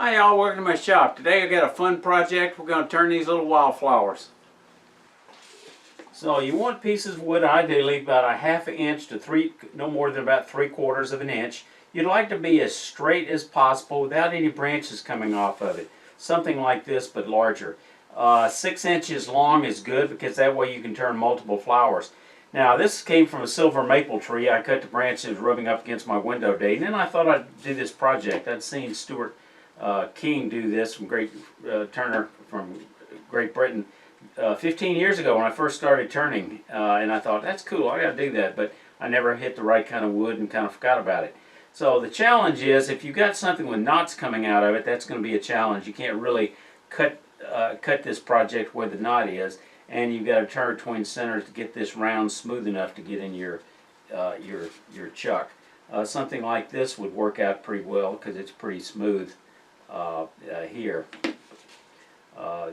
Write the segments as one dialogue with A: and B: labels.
A: Hi y'all, welcome to my shop. Today I got a fun project. We're going to turn these little wildflowers. So you want pieces of wood ideally about a ½ inch to no more than about 3/4 of an inch. You'd like to be as straight as possible without any branches coming off of it. Something like this but larger. 6 inches long is good because that way you can turn multiple flowers. Now this came from a silver maple tree. I cut the branches rubbing up against my window today, and then I thought I'd do this project. I'd seen Stuart King do this from Turner from Great Britain 15 years ago when I first started turning, and I thought that's cool, I gotta do that, but I never hit the right kind of wood and kind of forgot about it. So the challenge is, if you've got something with knots coming out of it, that's going to be a challenge. You can't really cut this project where the knot is, and you've got to turn between centers to get this round smooth enough to get in your chuck. Something like this would work out pretty well because it's pretty smooth here.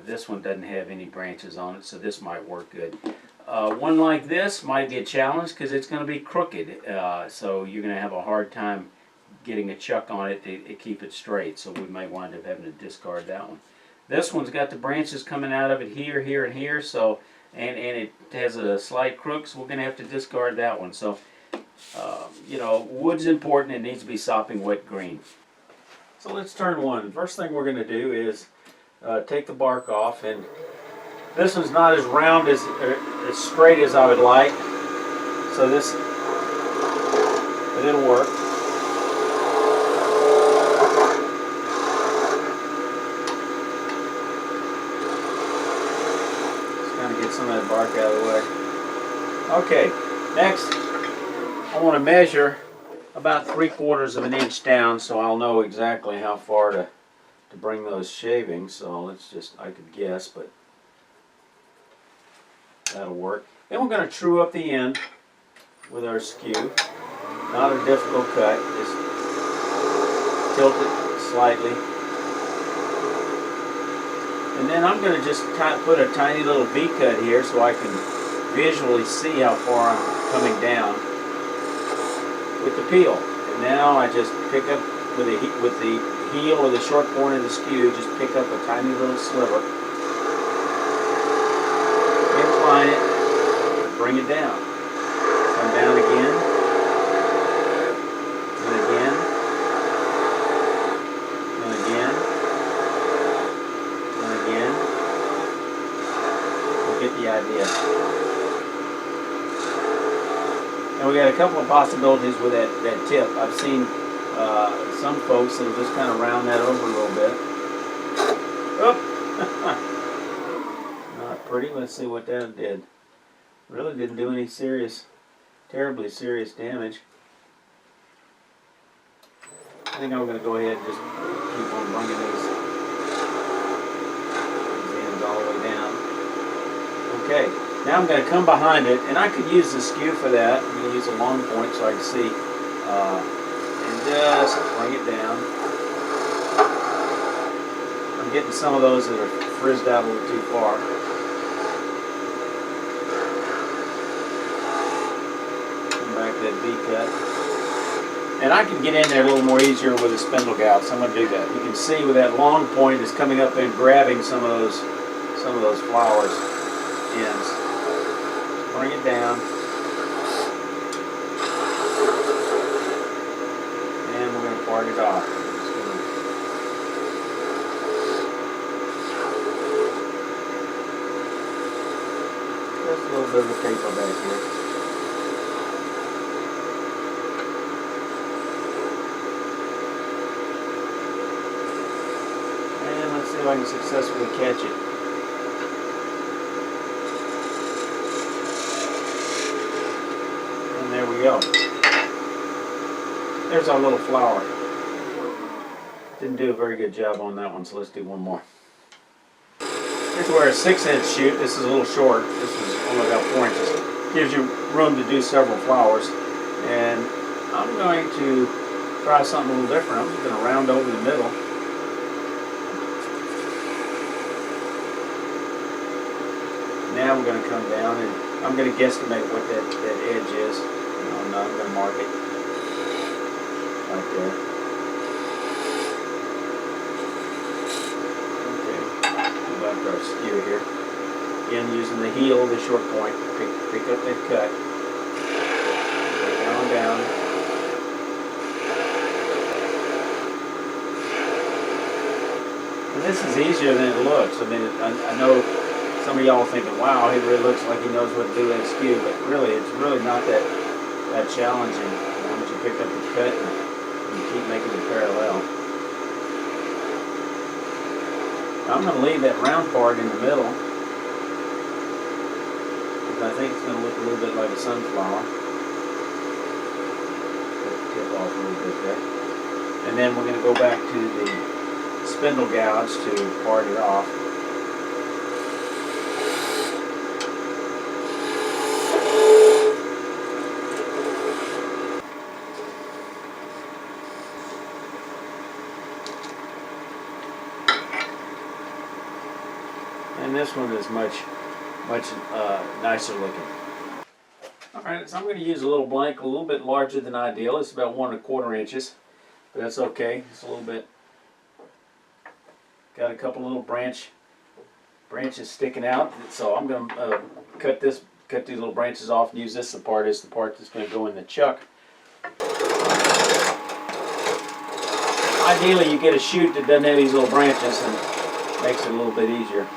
A: This one doesn't have any branches on it, so this might work good. One like this might be a challenge because it's going to be crooked, so you're going to have a hard time getting a chuck on it to keep it straight, so we might wind up having to discard that one. This one's got the branches coming out of it here, here, and here, so and it has a slight crook, so we're going to have to discard that one. So, you know, wood's important. It needs to be sopping wet green. So let's turn one. First thing we're going to do is take the bark off, and this one's not as round as straight as I would like, so but it'll work. Just kind of get some of that bark out of the way. Okay, next I want to measure about 3/4 of an inch down, so I'll know exactly how far to bring those shavings. So let's just, I could guess, but that'll work. Then we're going to true up the end with our skew. Not a difficult cut, just tilt it slightly. And then I'm going to just put a tiny little V cut here so I can visually see how far I'm coming down with the peel. And now I just pick up with the heel or the short point of the skew, just pick up a tiny little sliver, incline it, bring it down, come down again, and again, and again, and again. We'll get the idea. And we got a couple of possibilities with that tip. I've seen some folks that'll just kind of round that over a little bit. Oh! Not pretty. Let's see what that did. Really didn't do any terribly serious damage. I think I'm going to go ahead and just keep on bringing these ends all the way down. Okay, now I'm going to come behind it, and I could use the skew for that. I'm going to use a long point so I can see. And just bring it down. I'm getting some of those that are frizzed out a little too far. Come back to that V cut. And I can get in there a little more easier with a spindle gouge, so I'm going to do that. You can see with that long point is coming up and grabbing some of those flowers ends. Bring it down. Part it off. Just a little bit of a paper back here. And let's see if I can successfully catch it. And there we go. There's our little flower. Didn't do a very good job on that one, so let's do one more. Here's where a 6-inch shoot. This is a little short. This is only about 4 inches. Gives you room to do several flowers. And I'm going to try something a little different. I'm just going to round over the middle. Now we're going to come down, and I'm going to guesstimate what that edge is. I'm going to mark it right there. our skew here. Again, using the heel of the short point, pick up that cut. Go down, down. And this is easier than it looks. I mean, I know some of y'all thinking, wow, he really looks like he knows what to do with that skew, but really, it's really not that challenging. As long as you pick up the cut and you keep making it parallel. I'm going to leave that round part in the middle, because I think it's going to look a little bit like a sunflower. Tip off a little bit there. And then we're going to go back to the spindle gouge to part it off. And this one is much nicer looking. Alright, so I'm going to use a little blank, a little bit larger than ideal. It's about 1 1/4 inches, but that's okay. It's a little bit, got a couple little branches sticking out, so I'm going to cut these little branches off and use this part as the part that's going to go in the chuck. Ideally, you get a chute that doesn't have these little branches and makes it a little bit easier.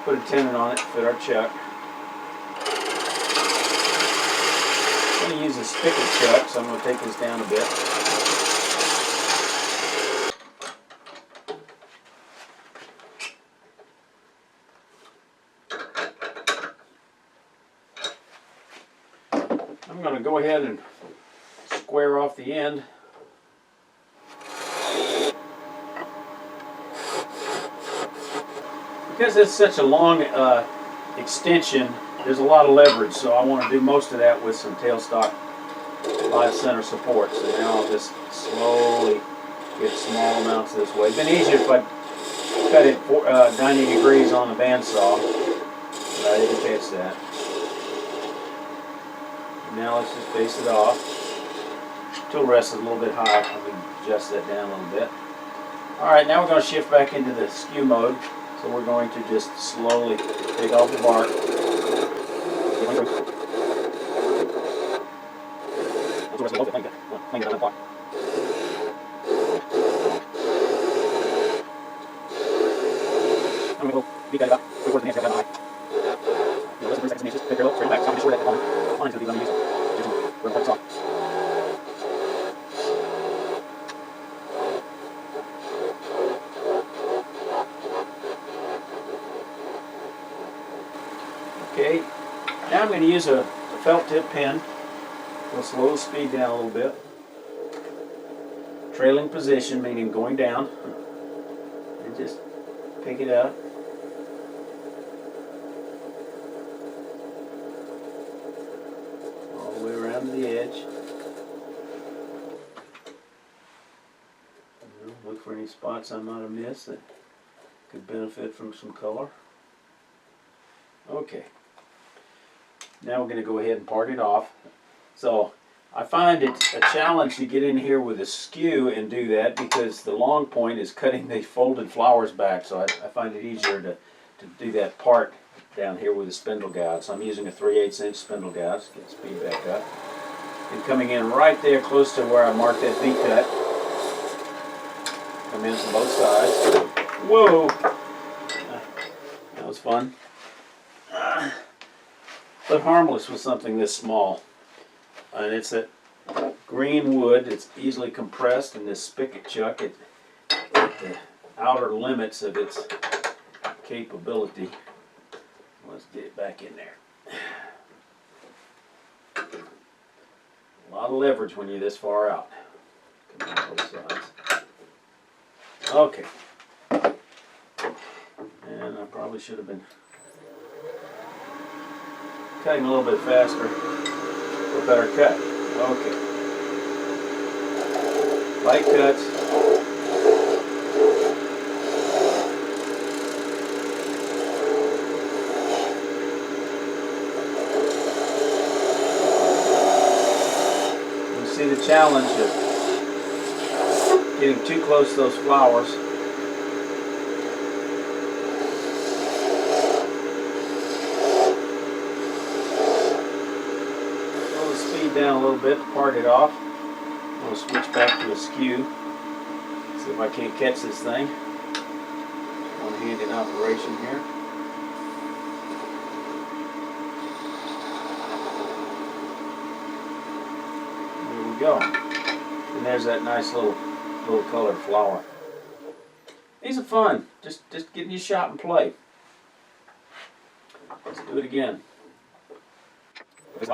A: Put a tenon on it, fit our chuck. I'm going to use a spigot chuck, so I'm going to take this down a bit. I'm going to go ahead and square off the end. Because it's such a long extension, there's a lot of leverage, so I want to do most of that with some tailstock live center supports. So now I'll just slowly get small amounts this way. It'd been easier if I cut it 90 degrees on the bandsaw, but I didn't catch that. Now let's just face it off. Tool rest is a little bit high. Let me adjust that down a little bit. Alright, now we're going to shift back into the skew mode. So we're going to just slowly take off the bark. Okay, now I'm going to use a felt tip pen. We'll slow the speed down a little bit. Trailing position, meaning going down. And just pick it up. All the way around to the edge. Look for any spots I might have missed that could benefit from some color. Okay. Now we're going to go ahead and part it off. So I find it a challenge to get in here with a skew and do that, because the long point is cutting the folded flowers back. So I find it easier to do that part down here with a spindle gouge. So I'm using a 3/8 inch spindle gouge. Get the speed back up. And coming in right there close to where I marked that V cut. Come in from both sides. Whoa! That was fun. But harmless with something this small. And it's that green wood. It's easily compressed, and this spigot chuck at the outer limits of its capability. Let's get it back in there. A lot of leverage when you're this far out. Come on both sides. Okay. And I probably should have been cutting a little bit faster for a better cut. Okay. Light cuts. You see the challenge of getting too close to those flowers. it down a little bit to part it off. We'll switch back to a skew. See if I can't catch this thing. One-handed operation here. There we go. And there's that nice little colored flower. These are fun. Just getting you shot and play. Let's do it again. These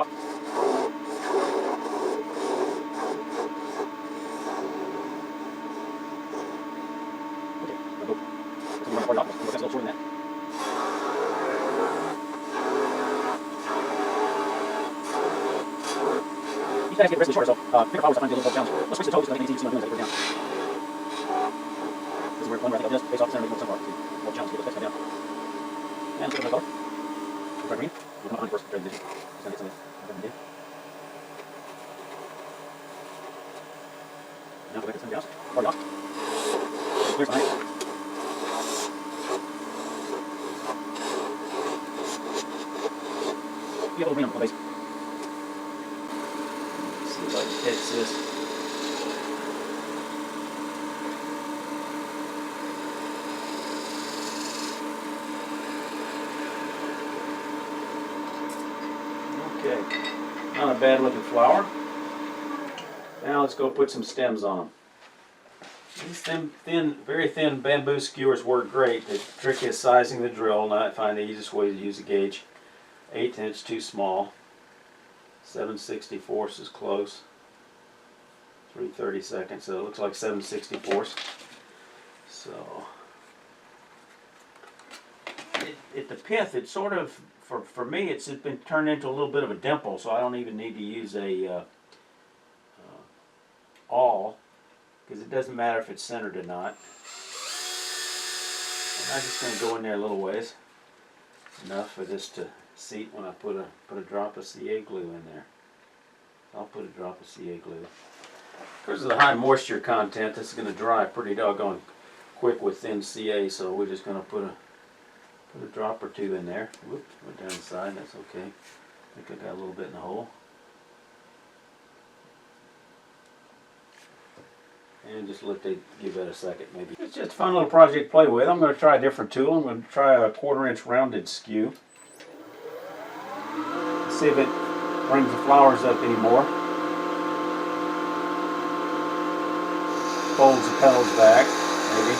A: guys get shorter, so bigger flowers I find a little challenging. Let's switch the toes because I think it's easy to see my moves as I put it down. This is where one where I think I'll just face off the center and make more sunflower. More challenge to get those text down. And let's get another color. We'll try green. We'll come up behind first. Try the vision. Just gonna get some of it. Now go back to something else. Part it off. Clear behind it. Get a little green on the base. See if I can catch this. Okay, not a bad looking flower. Now let's go put some stems on them. These very thin bamboo skewers work great. The trick is sizing the drill, and I find the easiest way to use a gauge. 1/8 inch too small. 7/64 is close. 3/32, so it looks like 7/64. So at the pith, it's sort of, for me, it's been turned into a little bit of a dimple, so I don't even need to use a awl, because it doesn't matter if it's centered or not. And I'm just going to go in there a little ways, enough for this to seat when I put a drop of CA glue in there. I'll put a drop of CA glue. Because of the high moisture content, this is going to dry pretty doggone quick with thin CA, so we're just going to put a drop or two in there. Whoop, went down the side, that's okay. I think I got a little bit in the hole. And just give that a second maybe. It's just a fun little project to play with. I'm going to try a different tool. I'm going to try a 1/4 inch rounded skew. See if it brings the flowers up anymore. Folds the petals back, maybe.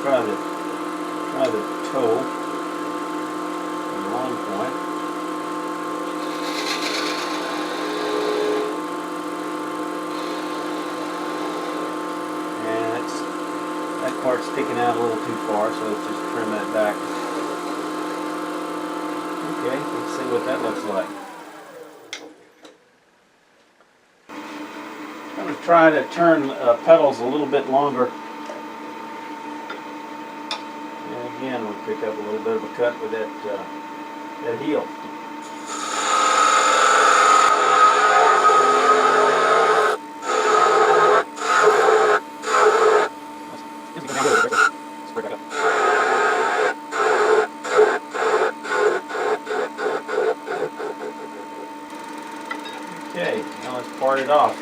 A: Try the toe and long point. And that part's sticking out a little too far, so let's just trim that back. Okay, let's see what that looks like. I'm going to try to turn petals a little bit longer. Again, we'll pick up a little bit of a cut with that heel. Okay, now let's part it off.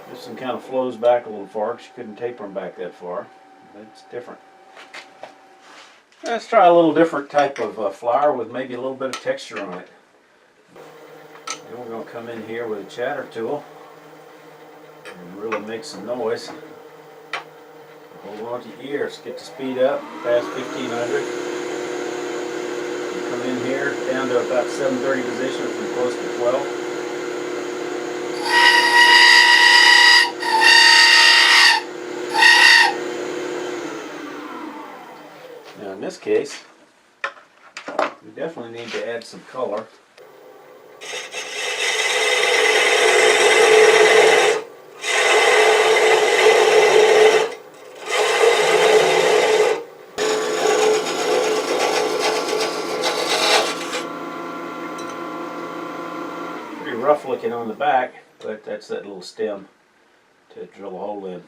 A: This one kind of flows back a little far because you couldn't taper them back that far. But it's different. Let's try a little different type of flower with maybe a little bit of texture on it. Then we're going to come in here with a chatter tool and really make some noise. Hold on to your ears, get the speed up past 1500. You come in here down to about 730 position from close to 12. case. We definitely need to add some color. Pretty rough looking on the back, but that's that little stem to drill a hole in.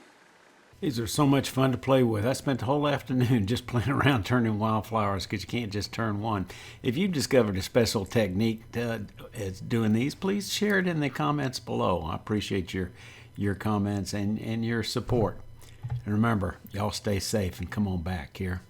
A: These are so much fun to play with. I spent the whole afternoon just playing around turning wildflowers because you can't just turn one. If you've discovered a special technique as doing these, please share it in the comments below. I appreciate your comments and your support. And remember, y'all stay safe and come on back here.